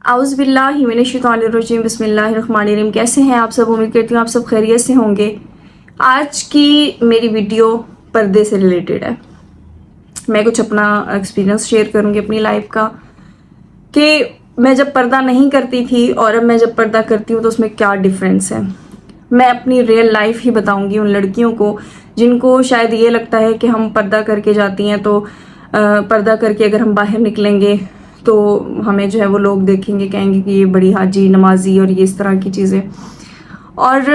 आउज़ बिल्लाहि मिनश्शैतानिर्रजीम बिस्मिल्लाहिर्रहमानिर्रहीम। कैसे हैं आप सब? उम्मीद करती हूँ आप सब खैरियत से होंगे। आज की मेरी वीडियो पर्दे से रिलेटेड है। मैं कुछ अपना एक्सपीरियंस शेयर करूँगी अपनी लाइफ का, कि मैं जब पर्दा नहीं करती थी और अब मैं जब पर्दा करती हूँ तो उसमें क्या डिफरेंस है। मैं अपनी रियल लाइफ ही बताऊँगी उन लड़कियों को जिनको शायद ये लगता है कि हम पर्दा करके जाती हैं तो पर्दा करके अगर हम बाहर निकलेंगे तो हमें जो है वो लोग देखेंगे, कहेंगे कि ये बड़ी हाजी नमाजी और ये इस तरह की चीज़ें, और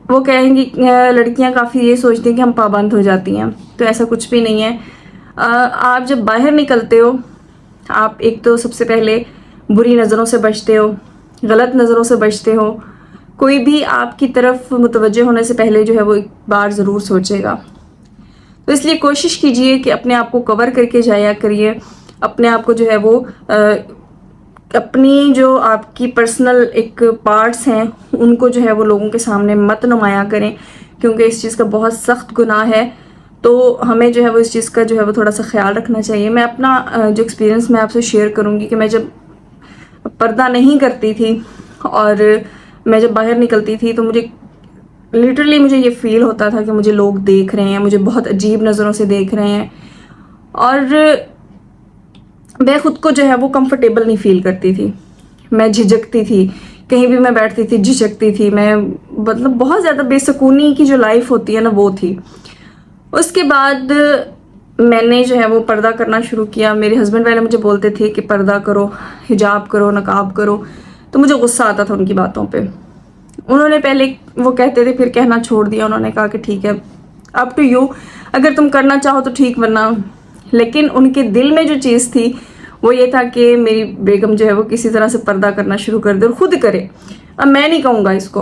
वो कहेंगी लड़कियां काफ़ी ये सोचती हैं कि हम पाबंद हो जाती हैं। तो ऐसा कुछ भी नहीं है। आप जब बाहर निकलते हो आप एक तो सबसे पहले बुरी नज़रों से बचते हो, गलत नज़रों से बचते हो। कोई भी आपकी तरफ मुतवज्जे होने से पहले जो है वो एक बार ज़रूर सोचेगा। तो इसलिए कोशिश कीजिए कि अपने आप को कवर करके जाया करिए। अपने आप को जो है वो अपनी जो आपकी पर्सनल एक पार्ट्स हैं उनको जो है वो लोगों के सामने मत नुमाया करें, क्योंकि इस चीज़ का बहुत सख्त गुनाह है। तो हमें जो है वो इस चीज़ का जो है वो थोड़ा सा ख्याल रखना चाहिए। मैं अपना जो एक्सपीरियंस मैं आपसे शेयर करूँगी कि मैं जब पर्दा नहीं करती थी और मैं जब बाहर निकलती थी तो मुझे लिटरली ये फील होता था कि मुझे लोग देख रहे हैं, मुझे बहुत अजीब नज़रों से देख रहे हैं, और मैं खुद को जो है वो कंफर्टेबल नहीं फील करती थी। मैं झिझकती थी, कहीं भी मैं बैठती थी झिझकती थी। मैं मतलब बहुत ज़्यादा बेसुकूनी की जो लाइफ होती है ना वो थी। उसके बाद मैंने जो है वो पर्दा करना शुरू किया। मेरे हस्बैंड पहले मुझे बोलते थे कि पर्दा करो, हिजाब करो, नकाब करो, तो मुझे गुस्सा आता था उनकी बातों पे। उन्होंने पहले वो कहते थे, फिर कहना छोड़ दिया। उन्होंने कहा कि ठीक है, अप टू यू, अगर तुम करना चाहो तो ठीक, वरना। लेकिन उनके दिल में जो चीज़ थी वो ये था कि मेरी बेगम जो है वो किसी तरह से पर्दा करना शुरू कर दे और खुद करे। अब मैं नहीं कहूँगा इसको।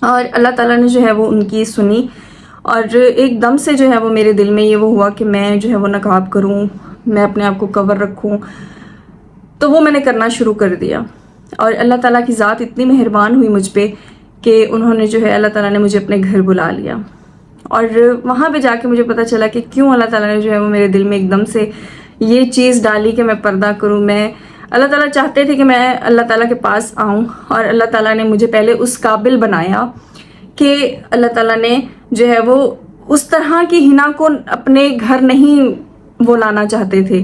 और अल्लाह ताला ने जो है वो उनकी सुनी, और एकदम से जो है वो मेरे दिल में ये वो हुआ कि मैं जो है वो नकाब करूँ, मैं अपने आप को कवर रखूँ। तो वो मैंने करना शुरू कर दिया, और अल्लाह ताला की ज़ात इतनी मेहरबान हुई मुझ पे कि उन्होंने जो है अल्लाह ताला ने मुझे अपने घर बुला लिया। और वहाँ पे जाके मुझे पता चला कि क्यों अल्लाह ताला ने जो है वो मेरे दिल में एकदम से ये चीज़ डाली कि मैं पर्दा करूँ। अल्लाह ताला चाहते थे कि मैं अल्लाह ताला के पास आऊँ, और अल्लाह ताला ने मुझे पहले उस काबिल बनाया कि अल्लाह ताला ने जो है वो उस तरह की हिना को अपने घर नहीं वो लाना चाहते थे।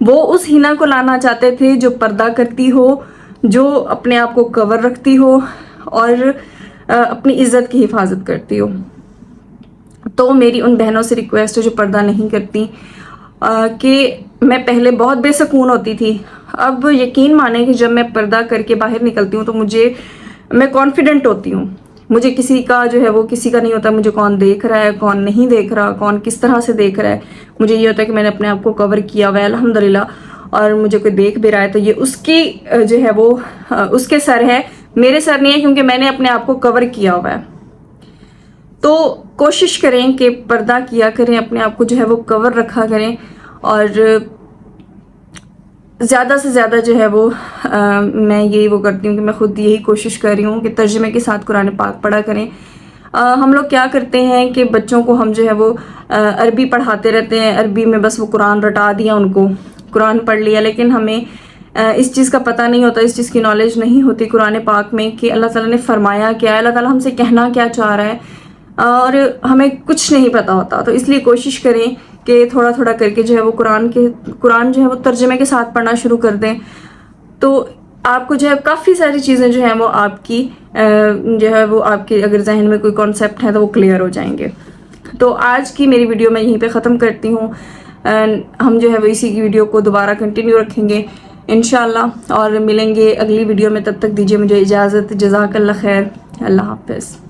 वो उस हिना को लाना चाहते थे जो पर्दा करती हो, जो अपने आप को कवर रखती हो और अपनी इज्जत की हिफाजत करती हो। तो मेरी उन बहनों से रिक्वेस्ट है जो पर्दा नहीं करती, कि मैं पहले बहुत बेसुकून होती थी। अब यकीन माने कि जब मैं पर्दा करके बाहर निकलती हूँ तो मैं कॉन्फिडेंट होती हूँ। मुझे किसी का जो है वो किसी का नहीं होता मुझे कौन देख रहा है, कौन नहीं देख रहा, कौन किस तरह से देख रहा है। मुझे ये होता है कि मैंने अपने आप को कवर किया हुआ है अल्हम्दुलिल्लाह, और मुझे कोई देख भी रहा है तो ये उसकी जो है वो उसके सर है, मेरे सर नहीं है, क्योंकि मैंने अपने आप को कवर किया हुआ है। तो कोशिश करें कि पर्दा किया करें, अपने आप को जो है वो कवर रखा करें, और ज़्यादा से ज़्यादा जो है वो मैं यही वो करती हूँ कि मैं खुद यही कोशिश कर रही हूँ कि तर्जुमे के साथ कुरान पाक पढ़ा करें। हम लोग क्या करते हैं कि बच्चों को हम जो है वो अरबी पढ़ाते रहते हैं, अरबी में बस वो कुरान रटा दिया, उनको कुरान पढ़ लिया, लेकिन हमें इस चीज़ का पता नहीं होता, इस चीज़ की नॉलेज नहीं होती कुरान पाक में कि अल्लाह ताला ने फरमाया क्या है, अल्लाह ताला हमसे कहना क्या चाह रहा है, और हमें कुछ नहीं पता होता। तो इसलिए कोशिश करें कि थोड़ा थोड़ा करके जो है वो कुरान जो है वो तर्जुमे के साथ पढ़ना शुरू कर दें। तो आपको जो है काफ़ी सारी चीज़ें जो है वो आपकी जो है वो आपके अगर जहन में कोई कॉन्सेप्ट है तो वो क्लियर हो जाएंगे। तो आज की मेरी वीडियो मैं यहीं पे ख़त्म करती हूँ। हम जो है वो इसी की वीडियो को दोबारा कंटिन्यू रखेंगे इंशाल्लाह, और मिलेंगे अगली वीडियो में। तब तक दीजिए मुझे इजाज़त। जज़ाकल्लाह खैर। अल्लाह हाफ़िज़।